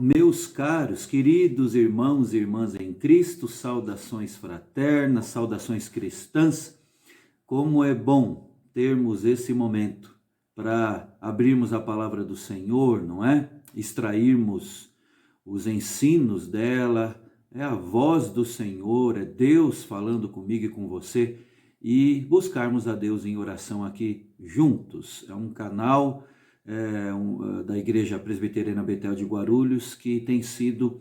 Meus caros, queridos irmãos e irmãs em Cristo, saudações fraternas, saudações cristãs. Como é bom termos esse momento para abrirmos a palavra do Senhor, não é? Extrairmos os ensinos dela, é a voz do Senhor, é Deus falando comigo e com você, e buscarmos a Deus em oração aqui juntos. É um canal da Igreja Presbiteriana Betel de Guarulhos, que tem sido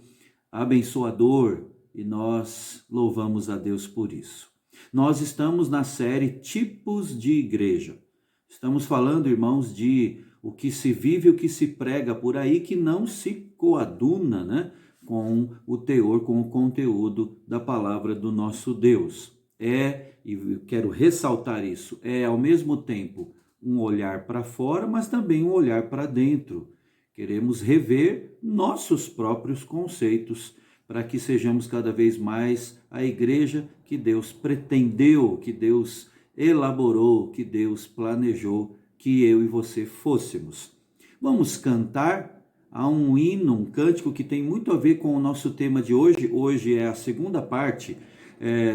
abençoador e nós louvamos a Deus por isso. Nós estamos na série Tipos de Igreja. Estamos falando, irmãos, de o que se vive, o que se prega por aí, que não se coaduna, né, com o teor, com o conteúdo da palavra do nosso Deus. E quero ressaltar isso, ao mesmo tempo um olhar para fora, mas também um olhar para dentro. Queremos rever nossos próprios conceitos para que sejamos cada vez mais a igreja que Deus pretendeu, que Deus elaborou, que Deus planejou que eu e você fôssemos. Vamos cantar a um hino, um cântico que tem muito a ver com o nosso tema de hoje. Hoje é a segunda parte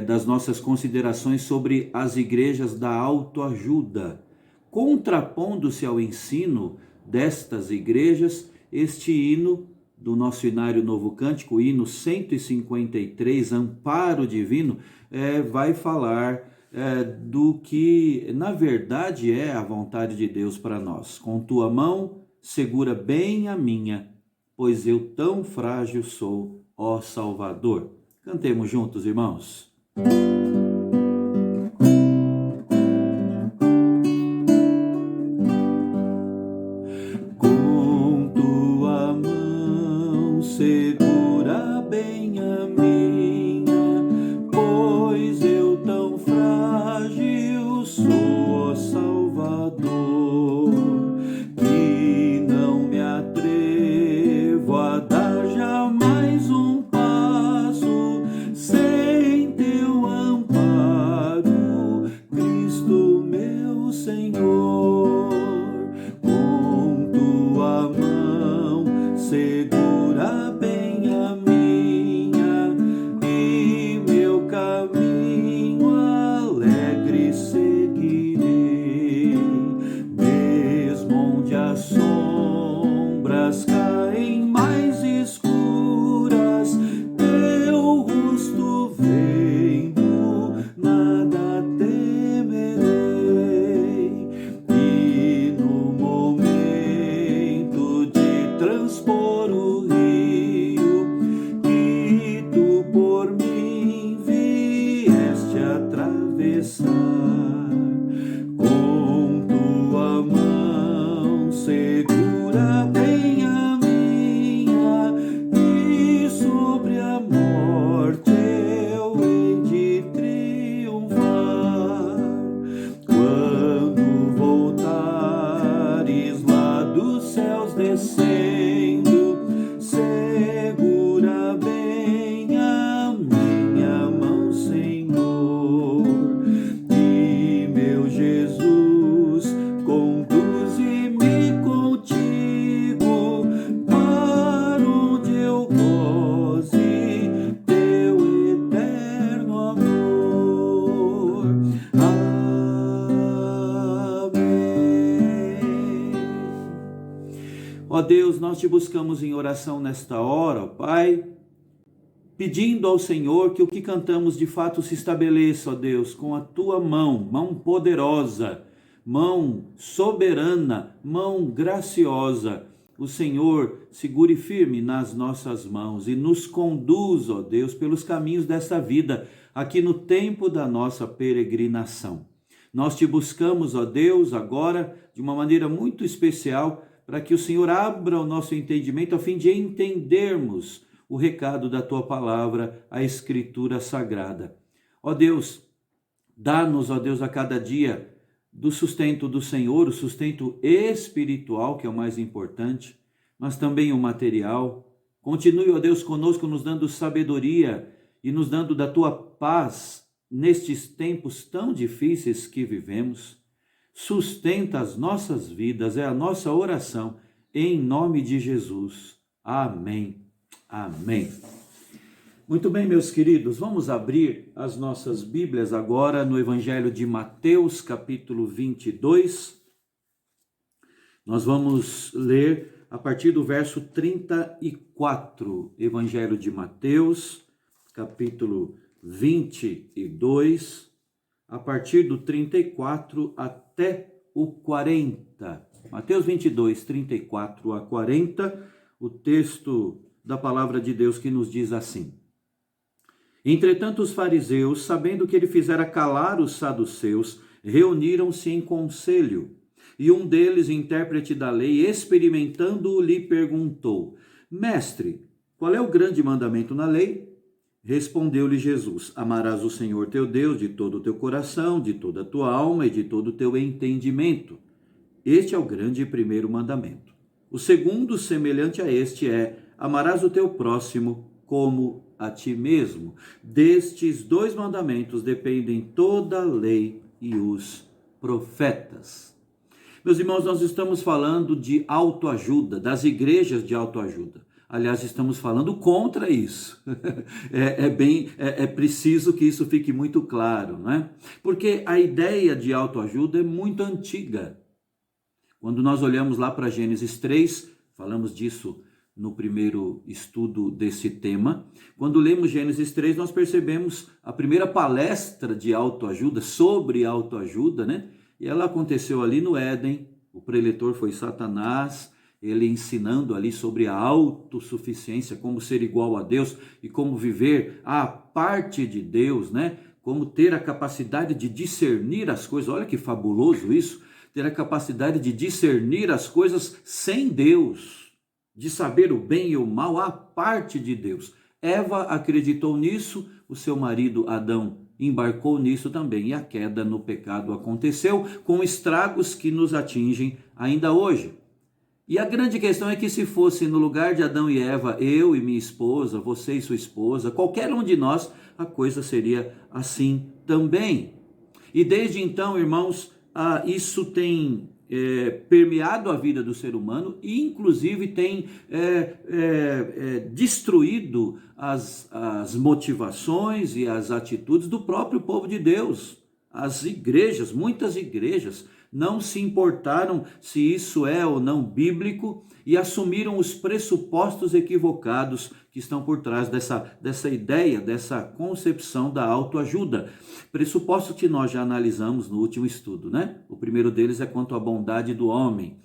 das nossas considerações sobre as igrejas da autoajuda. Contrapondo-se ao ensino destas igrejas, este hino do nosso Inário Novo Cântico, o hino 153, Amparo Divino, vai falar do que, na verdade, é a vontade de Deus para nós. Com tua mão, segura bem a minha, pois eu tão frágil sou, ó Salvador. Cantemos juntos, irmãos. Segura bem a minha, pois eu tão frágil sou, ó Salvador, que não me atrevo a dar jamais um passo sem teu amparo, Cristo meu Senhor. Com tua mão segura bem a minha, e meu caminho alegre seguirei, mesmo onde as sombras caem mais escuras, teu rosto vendo, nada temerei, e no momento de transpor o rio que tu por mim vieste atravessar, com tua mão segura bem a minha, e sobre a morte eu hei de triunfar, quando voltares lá dos céus descendo, segura bem a minha mão, Senhor, e meu Jesus, conduze-me contigo para onde eu goze teu eterno amor. Amém. Ó Deus, nós te buscamos em oração nesta hora, ó Pai, pedindo ao Senhor que o que cantamos de fato se estabeleça, ó Deus, com a tua mão poderosa, mão soberana, mão graciosa. O Senhor segure firme nas nossas mãos e nos conduz, ó Deus, pelos caminhos dessa vida, aqui no tempo da nossa peregrinação. Nós te buscamos, ó Deus, agora de uma maneira muito especial, para que o Senhor abra o nosso entendimento a fim de entendermos o recado da tua palavra, a Escritura Sagrada. Ó Deus, dá-nos, ó Deus, a cada dia do sustento do Senhor, o sustento espiritual, que é o mais importante, mas também o material. Continue, ó Deus, conosco, nos dando sabedoria e nos dando da tua paz nestes tempos tão difíceis que vivemos. Sustenta as nossas vidas, é a nossa oração, em nome de Jesus. Amém. Amém. Muito bem, meus queridos, vamos abrir as nossas Bíblias agora no Evangelho de Mateus, capítulo 22. Nós vamos ler a partir do verso 34, Evangelho de Mateus, capítulo 22, a partir do 34 até o 40. Mateus 22, 34 a 40, o texto da palavra de Deus que nos diz assim: Entretanto, os fariseus, sabendo que ele fizera calar os saduceus, reuniram-se em conselho. E um deles, intérprete da lei, experimentando-o, lhe perguntou: Mestre, qual é o grande mandamento na lei? Respondeu-lhe Jesus: Amarás o Senhor teu Deus de todo o teu coração, de toda a tua alma e de todo o teu entendimento. Este é o grande e primeiro mandamento. O segundo, semelhante a este, é: amarás o teu próximo como a ti mesmo. Destes dois mandamentos dependem toda a lei e os profetas. Meus irmãos, nós estamos falando de autoajuda, das igrejas de autoajuda. Aliás, estamos falando contra isso. É preciso que isso fique muito claro, né? Porque a ideia de autoajuda é muito antiga. Quando nós olhamos lá para Gênesis 3, falamos disso no primeiro estudo desse tema. Quando lemos Gênesis 3, nós percebemos a primeira palestra de autoajuda, sobre autoajuda, né? E ela aconteceu ali no Éden. O preletor foi Satanás, ele ensinando ali sobre a autossuficiência, como ser igual a Deus e como viver à parte de Deus, né? Como ter a capacidade de discernir as coisas. Olha que fabuloso isso, ter a capacidade de discernir as coisas sem Deus, de saber o bem e o mal à parte de Deus. Eva acreditou nisso, o seu marido Adão embarcou nisso também, e a queda no pecado aconteceu, com estragos que nos atingem ainda hoje. E a grande questão é que se fosse no lugar de Adão e Eva, eu e minha esposa, você e sua esposa, qualquer um de nós, a coisa seria assim também. E desde então, irmãos, isso tem permeado a vida do ser humano e inclusive tem destruído as motivações e as atitudes do próprio povo de Deus. As igrejas, muitas igrejas, não se importaram se isso é ou não bíblico e assumiram os pressupostos equivocados que estão por trás dessa ideia, dessa concepção da autoajuda. Pressupostos que nós já analisamos no último estudo, né? O primeiro deles é quanto à bondade do homem.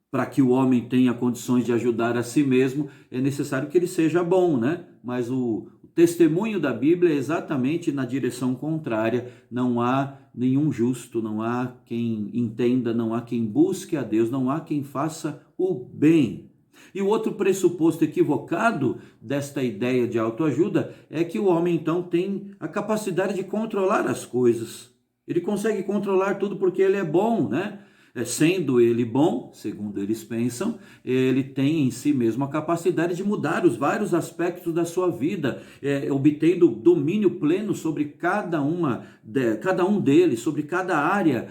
Para que o homem tenha condições de ajudar a si mesmo, é necessário que ele seja bom, né? Mas o testemunho da Bíblia é exatamente na direção contrária. Não há nenhum justo, não há quem entenda, não há quem busque a Deus, não há quem faça o bem. E o outro pressuposto equivocado desta ideia de autoajuda é que o homem então tem a capacidade de controlar as coisas. Ele consegue controlar tudo porque ele é bom, né? Sendo ele bom, segundo eles pensam, ele tem em si mesmo a capacidade de mudar os vários aspectos da sua vida, obtendo domínio pleno sobre cada um deles, sobre cada área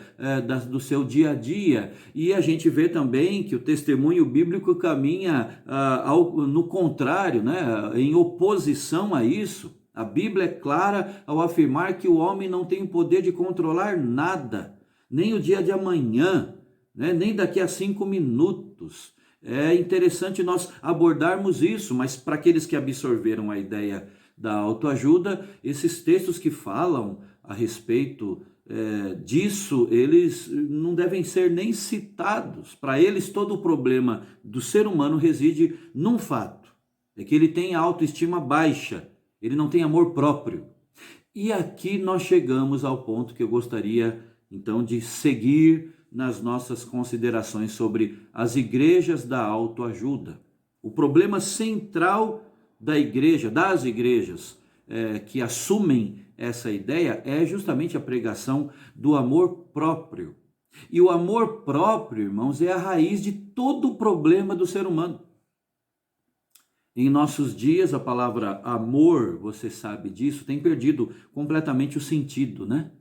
do seu dia a dia. E a gente vê também que o testemunho bíblico caminha no contrário, né? Em oposição a isso. A Bíblia é clara ao afirmar que o homem não tem o poder de controlar nada, nem o dia de amanhã, né? Nem daqui a 5 minutos. É interessante nós abordarmos isso, mas para aqueles que absorveram a ideia da autoajuda, esses textos que falam a respeito disso, eles não devem ser nem citados. Para eles, todo o problema do ser humano reside num fato, é que ele tem autoestima baixa, ele não tem amor próprio. E aqui nós chegamos ao ponto que eu gostaria então de seguir nas nossas considerações sobre as igrejas da autoajuda. O problema central das igrejas que assumem essa ideia é justamente a pregação do amor próprio. E o amor próprio, irmãos, é a raiz de todo o problema do ser humano. Em nossos dias, a palavra amor, você sabe disso, tem perdido completamente o sentido, né?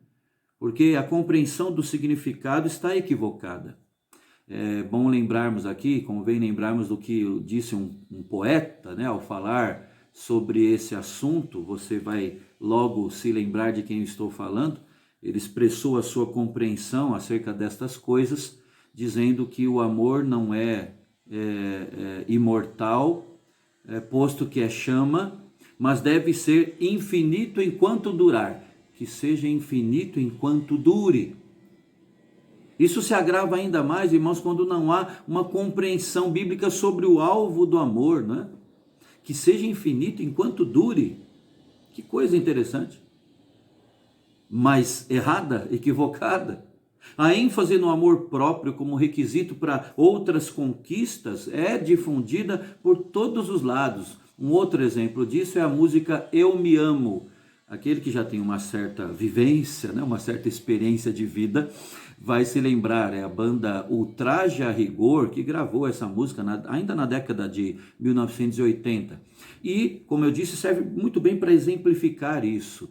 Porque a compreensão do significado está equivocada. É bom lembrarmos aqui, convém lembrarmos do que disse um poeta, né, ao falar sobre esse assunto. Você vai logo se lembrar de quem eu estou falando. Ele expressou a sua compreensão acerca destas coisas, dizendo que o amor não é imortal, posto que é chama, mas deve ser infinito enquanto durar, que seja infinito enquanto dure. Isso se agrava ainda mais, irmãos, quando não há uma compreensão bíblica sobre o alvo do amor, né? Que seja infinito enquanto dure. Que coisa interessante. Mas errada, equivocada. A ênfase no amor próprio como requisito para outras conquistas é difundida por todos os lados. Um outro exemplo disso é a música Eu Me Amo. Aquele que já tem uma certa vivência, né, uma certa experiência de vida, vai se lembrar, é a banda Ultraje a Rigor que gravou essa música ainda na década de 1980. E, como eu disse, serve muito bem para exemplificar isso.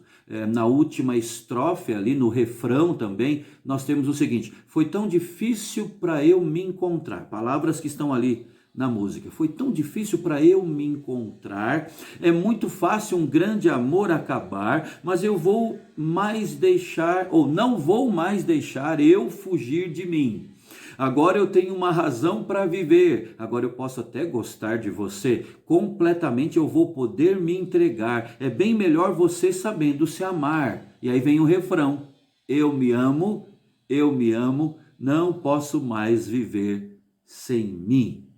Na última estrofe, ali no refrão também, nós temos o seguinte: foi tão difícil para eu me encontrar. Palavras que estão ali na música. Foi tão difícil para eu me encontrar. É muito fácil um grande amor acabar, mas eu vou mais deixar, ou não vou mais deixar eu fugir de mim. Agora eu tenho uma razão para viver. Agora eu posso até gostar de você. Completamente eu vou poder me entregar. É bem melhor você sabendo se amar. E aí vem o refrão: eu me amo, não posso mais viver sem mim.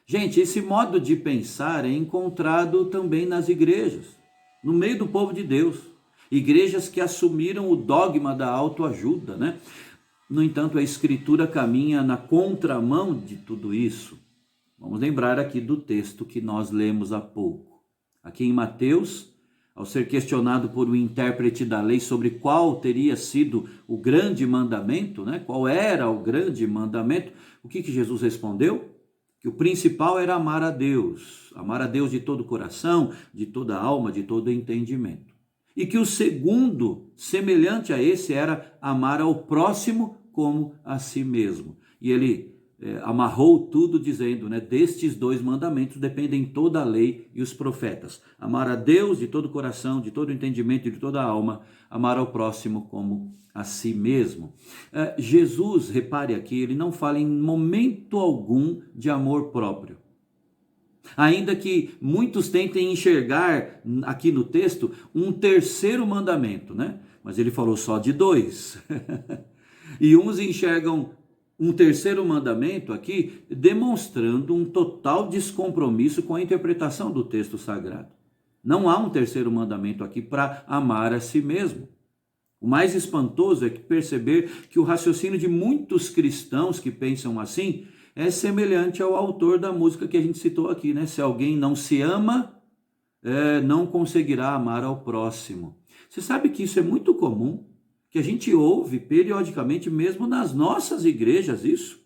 Gente, esse modo de pensar é encontrado também nas igrejas, no meio do povo de Deus. Igrejas que assumiram o dogma da autoajuda, né? No entanto, a Escritura caminha na contramão de tudo isso. Vamos lembrar aqui do texto que nós lemos há pouco. Aqui em Mateus, ao ser questionado por um intérprete da lei sobre qual teria sido o grande mandamento, né? Qual era o grande mandamento, o que Jesus respondeu? Que o principal era amar a Deus de todo o coração, de toda a alma, de todo o entendimento. E que o segundo, semelhante a esse, era amar ao próximo como a si mesmo. E ele amarrou tudo dizendo, né, destes dois mandamentos dependem toda a lei e os profetas. Amar a Deus de todo o coração, de todo o entendimento e de toda a alma, amar ao próximo como a si mesmo. Jesus, repare aqui, ele não fala em momento algum de amor próprio. Ainda que muitos tentem enxergar aqui no texto um terceiro mandamento, né? Mas ele falou só de dois. E uns enxergam um terceiro mandamento aqui demonstrando um total descompromisso com a interpretação do texto sagrado. Não há um terceiro mandamento aqui para amar a si mesmo. O mais espantoso é perceber que o raciocínio de muitos cristãos que pensam assim é semelhante ao autor da música que a gente citou aqui, né? Se alguém não se ama, não conseguirá amar ao próximo. Você sabe que isso é muito comum, que a gente ouve periodicamente mesmo nas nossas igrejas isso.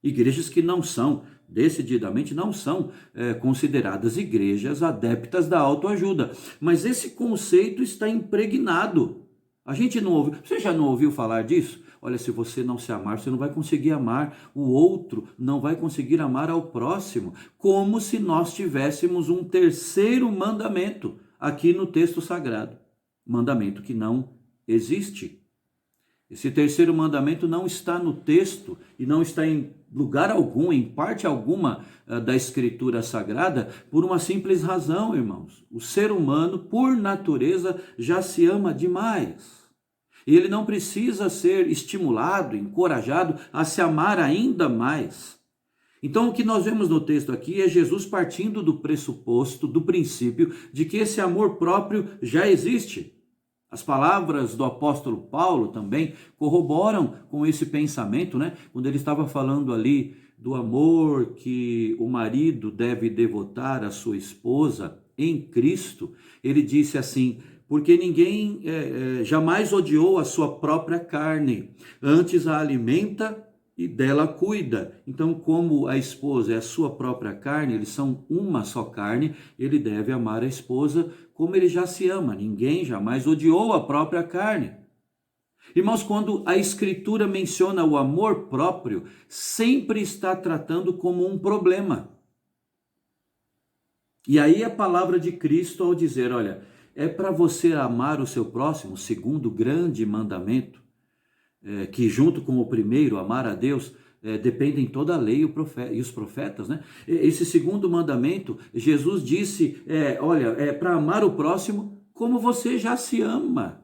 Igrejas que não são, decididamente não são consideradas igrejas adeptas da autoajuda. Mas esse conceito está impregnado. A gente não ouve. Você já não ouviu falar disso? Olha, se você não se amar, você não vai conseguir amar o outro, não vai conseguir amar ao próximo. Como se nós tivéssemos um terceiro mandamento aqui no texto sagrado. Mandamento que não existe. Esse terceiro mandamento não está no texto e não está em lugar algum, em parte alguma da Escritura Sagrada, por uma simples razão, irmãos. O ser humano, por natureza, já se ama demais. E ele não precisa ser estimulado, encorajado a se amar ainda mais. Então, o que nós vemos no texto aqui é Jesus partindo do pressuposto, do princípio, de que esse amor próprio já existe. As palavras do apóstolo Paulo também corroboram com esse pensamento, né? Quando ele estava falando ali do amor que o marido deve devotar à sua esposa em Cristo, ele disse assim: porque ninguém jamais odiou a sua própria carne, antes a alimenta e dela cuida. Então, como a esposa é a sua própria carne, eles são uma só carne, ele deve amar a esposa como ele já se ama. Ninguém jamais odiou a própria carne. Irmãos, quando a Escritura menciona o amor próprio, sempre está tratando como um problema. E aí a palavra de Cristo ao dizer, olha, é para você amar o seu próximo, segundo o grande mandamento, que junto com o primeiro, amar a Deus, dependem toda a lei e os profetas, né? Esse segundo mandamento, Jesus disse, olha, é para amar o próximo como você já se ama.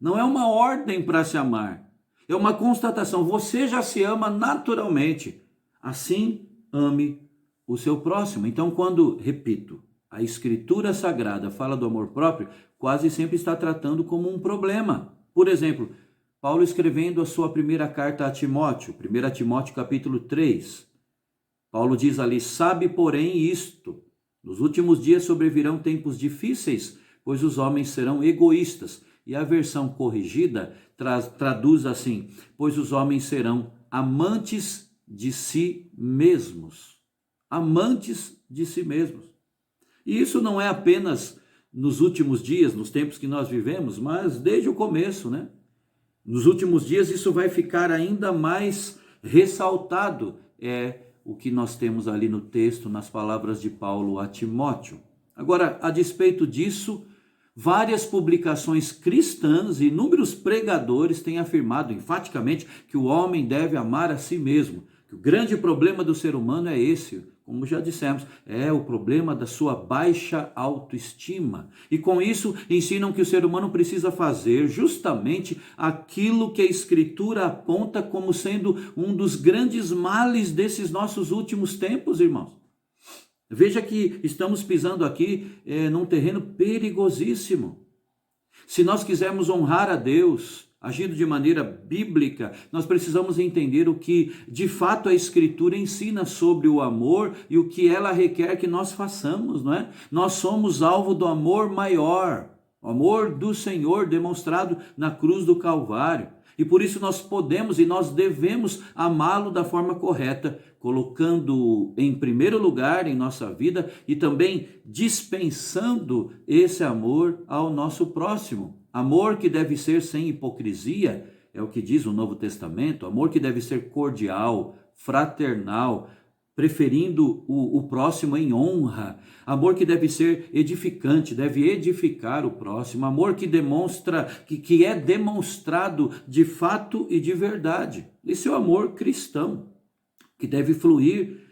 Não é uma ordem para se amar, é uma constatação, você já se ama naturalmente. Assim, ame o seu próximo. Então, quando, repito, a Escritura Sagrada fala do amor próprio, quase sempre está tratando como um problema. Por exemplo, Paulo escrevendo a sua primeira carta a Timóteo, 1 Timóteo capítulo 3, Paulo diz ali, sabe porém isto, nos últimos dias sobrevirão tempos difíceis, pois os homens serão egoístas. E a versão corrigida traduz assim, pois os homens serão amantes de si mesmos. Amantes de si mesmos. E isso não é apenas nos últimos dias, nos tempos que nós vivemos, mas desde o começo, né? Nos últimos dias isso vai ficar ainda mais ressaltado, o que nós temos ali no texto, nas palavras de Paulo a Timóteo. Agora, a despeito disso, várias publicações cristãs e inúmeros pregadores têm afirmado enfaticamente que o homem deve amar a si mesmo, que o grande problema do ser humano é esse, como já dissemos, é o problema da sua baixa autoestima. E com isso ensinam que o ser humano precisa fazer justamente aquilo que a Escritura aponta como sendo um dos grandes males desses nossos últimos tempos, irmãos. Veja que estamos pisando aqui num terreno perigosíssimo. Se nós quisermos honrar a Deus, agindo de maneira bíblica, nós precisamos entender o que de fato a Escritura ensina sobre o amor e o que ela requer que nós façamos, não é? Nós somos alvo do amor maior, o amor do Senhor demonstrado na cruz do Calvário. E por isso nós podemos e nós devemos amá-lo da forma correta, colocando-o em primeiro lugar em nossa vida e também dispensando esse amor ao nosso próximo. Amor que deve ser sem hipocrisia, é o que diz o Novo Testamento, amor que deve ser cordial, fraternal, preferindo o próximo em honra, amor que deve ser edificante, deve edificar o próximo, amor que demonstra, que é demonstrado de fato e de verdade. Esse é o amor cristão, que deve fluir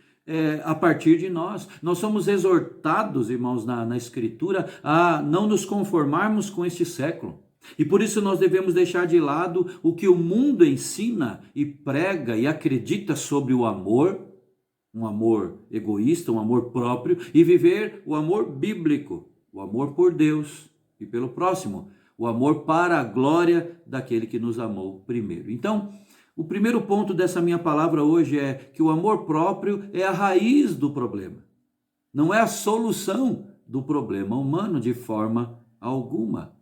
a partir de nós. Nós somos exortados, irmãos, na Escritura, a não nos conformarmos com este século. E por isso nós devemos deixar de lado o que o mundo ensina e prega e acredita sobre o amor, um amor egoísta, um amor próprio, e viver o amor bíblico, o amor por Deus e pelo próximo, o amor para a glória daquele que nos amou primeiro. Então, o primeiro ponto dessa minha palavra hoje é que o amor próprio é a raiz do problema, não é a solução do problema humano de forma alguma.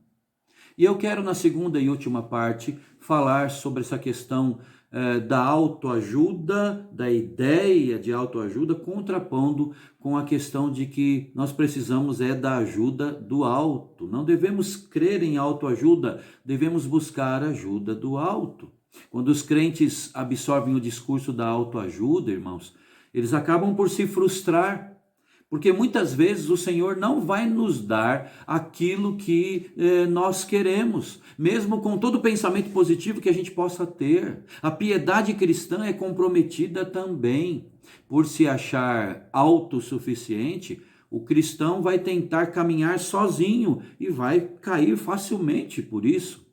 E eu quero, na segunda e última parte, falar sobre essa questão da autoajuda, da ideia de autoajuda, contrapondo com a questão de que nós precisamos da ajuda do alto. Não devemos crer em autoajuda, devemos buscar a ajuda do alto. Quando os crentes absorvem o discurso da autoajuda, irmãos, eles acabam por se frustrar, porque muitas vezes o Senhor não vai nos dar aquilo que nós queremos, mesmo com todo o pensamento positivo que a gente possa ter. A piedade cristã é comprometida também. Por se achar autossuficiente, o cristão vai tentar caminhar sozinho e vai cair facilmente por isso.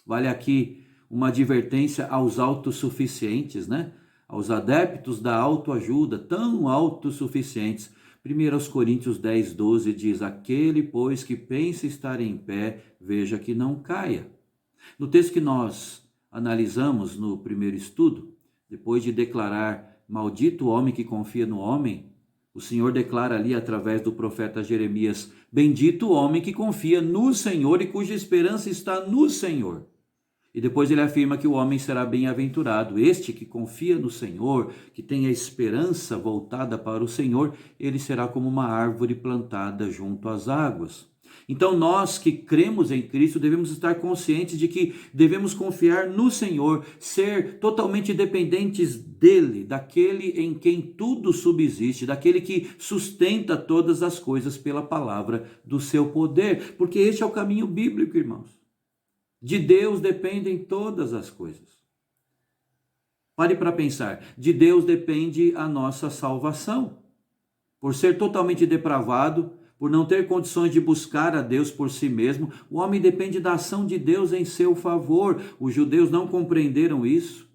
Vale aqui uma advertência aos autossuficientes, né? Aos adeptos da autoajuda, tão autossuficientes. 1 Coríntios 10, 12 diz, aquele, pois, que pensa estar em pé, veja que não caia. No texto que nós analisamos no primeiro estudo, depois de declarar, maldito o homem que confia no homem, o Senhor declara ali através do profeta Jeremias, bendito o homem que confia no Senhor e cuja esperança está no Senhor. E depois ele afirma que o homem será bem-aventurado. Este que confia no Senhor, que tem a esperança voltada para o Senhor, ele será como uma árvore plantada junto às águas. Então nós que cremos em Cristo devemos estar conscientes de que devemos confiar no Senhor, ser totalmente dependentes dele, daquele em quem tudo subsiste, daquele que sustenta todas as coisas pela palavra do seu poder, porque este é o caminho bíblico, irmãos. De Deus dependem todas as coisas. Pare para pensar, de Deus depende a nossa salvação. Por ser totalmente depravado, por não ter condições de buscar a Deus por si mesmo, o homem depende da ação de Deus em seu favor. Os judeus não compreenderam isso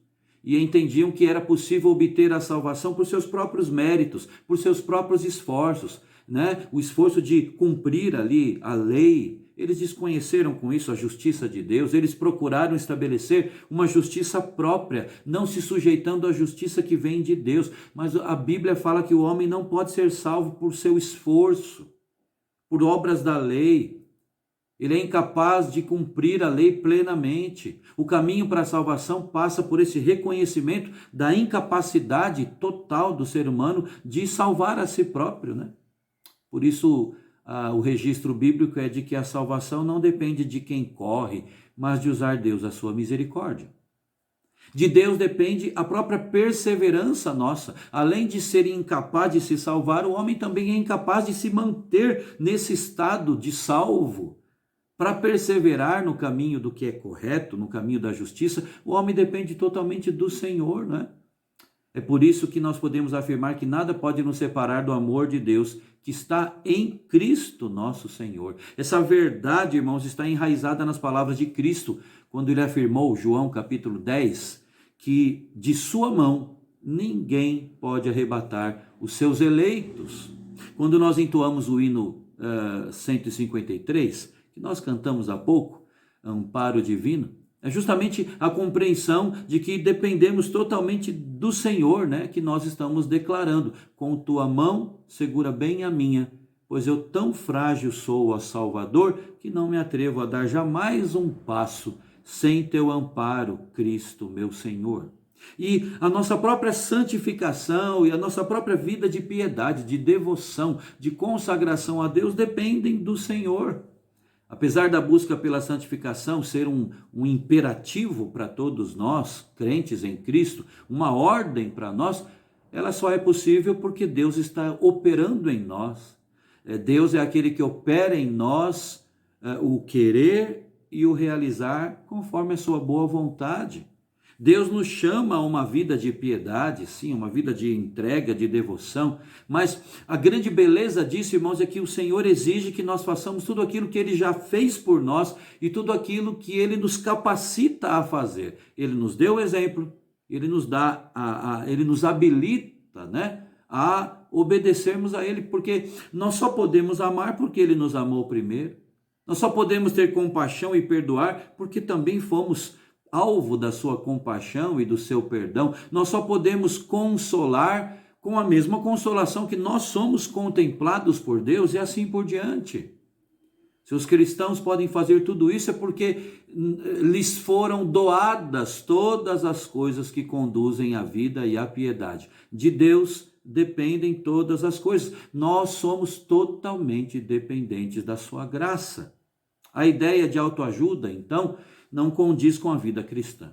e entendiam que era possível obter a salvação por seus próprios méritos, por seus próprios esforços, né? O esforço de cumprir ali a lei. Eles desconheceram com isso a justiça de Deus, eles procuraram estabelecer uma justiça própria, não se sujeitando à justiça que vem de Deus. Mas a Bíblia fala que o homem não pode ser salvo por seu esforço, por obras da lei. Ele é incapaz de cumprir a lei plenamente. O caminho para a salvação passa por esse reconhecimento da incapacidade total do ser humano de salvar a si próprio, né? Por isso, o registro bíblico é de que a salvação não depende de quem corre, mas de usar Deus a sua misericórdia. De Deus depende a própria perseverança nossa. Além de ser incapaz de se salvar, o homem também é incapaz de se manter nesse estado de salvo. Para perseverar no caminho do que é correto, no caminho da justiça, o homem depende totalmente do Senhor, não é? É por isso que nós podemos afirmar que nada pode nos separar do amor de Deus que está em Cristo nosso Senhor. Essa verdade, irmãos, está enraizada nas palavras de Cristo, quando ele afirmou, João capítulo 10, que de sua mão ninguém pode arrebatar os seus eleitos. Quando nós entoamos o hino 153, que nós cantamos há pouco, Amparo Divino, é justamente a compreensão de que dependemos totalmente do Senhor, né? Que nós estamos declarando. Com tua mão, segura bem a minha, pois eu tão frágil sou, ó Salvador, que não me atrevo a dar jamais um passo sem teu amparo, Cristo, meu Senhor. E a nossa própria santificação e a nossa própria vida de piedade, de devoção, de consagração a Deus dependem do Senhor. Apesar da busca pela santificação ser um imperativo para todos nós, crentes em Cristo, uma ordem para nós, ela só é possível porque Deus está operando em nós. Deus é aquele que opera em nós o querer e o realizar conforme a sua boa vontade. Deus nos chama a uma vida de piedade, sim, uma vida de entrega, de devoção, mas a grande beleza disso, irmãos, é que o Senhor exige que nós façamos tudo aquilo que Ele já fez por nós e tudo aquilo que Ele nos capacita a fazer. Ele nos deu o exemplo, Ele nos dá, Ele nos habilita, né, a obedecermos a Ele, porque nós só podemos amar porque Ele nos amou primeiro, nós só podemos ter compaixão e perdoar porque também fomos alvo da sua compaixão e do seu perdão. Nós só podemos consolar com a mesma consolação que nós somos contemplados por Deus e assim por diante. Se os cristãos podem fazer tudo isso é porque lhes foram doadas todas as coisas que conduzem à vida e à piedade. De Deus dependem todas as coisas. Nós somos totalmente dependentes da sua graça. A ideia de autoajuda, então, não condiz com a vida cristã,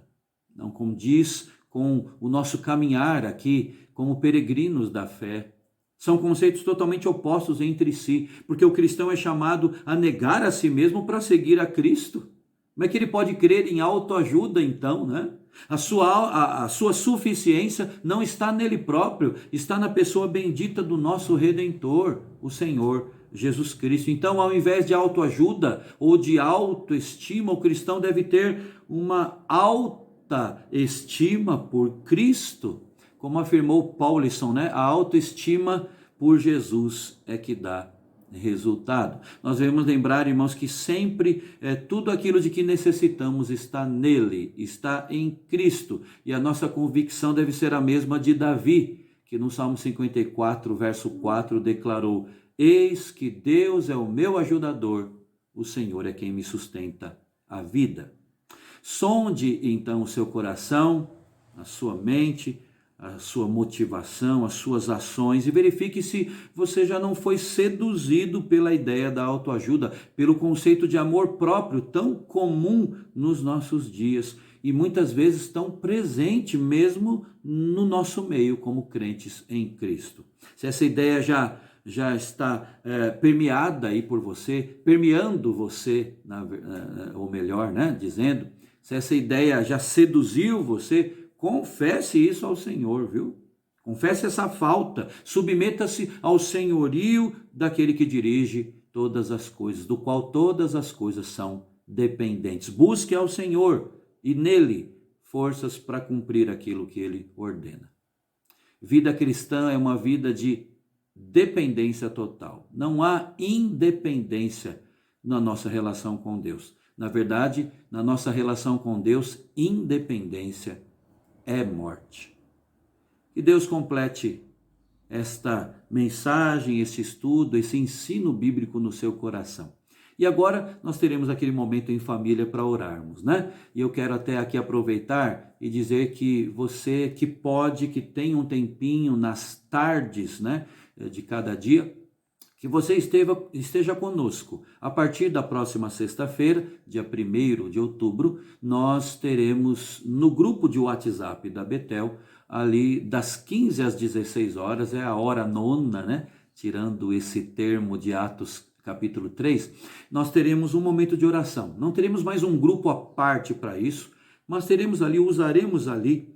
não condiz com o nosso caminhar aqui como peregrinos da fé. São conceitos totalmente opostos entre si, porque o cristão é chamado a negar a si mesmo para seguir a Cristo. Como é que ele pode crer em autoajuda então, né? A sua suficiência não está nele próprio, está na pessoa bendita do nosso Redentor, o Senhor Jesus Cristo. Então, ao invés de autoajuda ou de autoestima, o cristão deve ter uma alta estima por Cristo, como afirmou Paulison, né? A autoestima por Jesus é que dá resultado. Nós devemos lembrar, irmãos, que sempre tudo aquilo de que necessitamos está nele, está em Cristo, e a nossa convicção deve ser a mesma de Davi, que no Salmo 54, verso 4, declarou: eis que Deus é o meu ajudador, o Senhor é quem me sustenta a vida. Sonde então o seu coração, a sua mente, a sua motivação, as suas ações e verifique se você já não foi seduzido pela ideia da autoajuda, pelo conceito de amor próprio tão comum nos nossos dias e muitas vezes tão presente mesmo no nosso meio como crentes em Cristo. Se essa ideia já está permeada aí por você, permeando você, ou melhor, dizendo, se essa ideia já seduziu você, confesse isso ao Senhor, viu? Confesse essa falta, submeta-se ao senhorio daquele que dirige todas as coisas, do qual todas as coisas são dependentes. Busque ao Senhor e nele forças para cumprir aquilo que ele ordena. Vida cristã é uma vida de dependência total. Não há independência na nossa relação com Deus. Na verdade, na nossa relação com Deus, independência é morte. Que Deus complete esta mensagem, esse estudo, esse ensino bíblico no seu coração. E agora nós teremos aquele momento em família para orarmos, E eu quero até aqui aproveitar e dizer que você que pode, que tem um tempinho nas tardes, de cada dia, que você esteja conosco. A partir da próxima sexta-feira, dia 1º de outubro, nós teremos no grupo de WhatsApp da Betel, ali das 15 às 16 horas, é a hora nona, tirando esse termo de Atos capítulo 3, nós teremos um momento de oração. Não teremos mais um grupo à parte para isso, mas usaremos ali,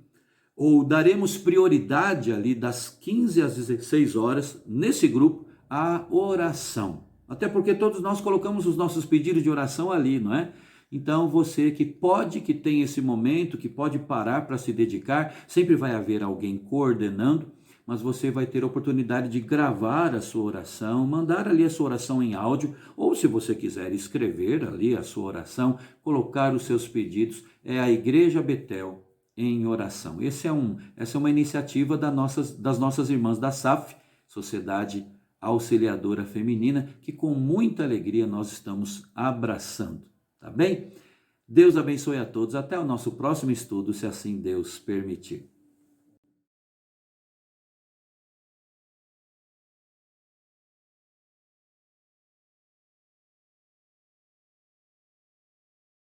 ou daremos prioridade ali das 15 às 16 horas, nesse grupo, a oração. Até porque todos nós colocamos os nossos pedidos de oração ali, não é? Então você que tem esse momento, que pode parar para se dedicar, sempre vai haver alguém coordenando, mas você vai ter a oportunidade de gravar a sua oração, mandar ali a sua oração em áudio, ou se você quiser escrever ali a sua oração, colocar os seus pedidos, é a Igreja Betel em oração. Essa é uma iniciativa das nossas irmãs da SAF, Sociedade Auxiliadora Feminina, que com muita alegria nós estamos abraçando, tá bem? Deus abençoe a todos, até o nosso próximo estudo, se assim Deus permitir.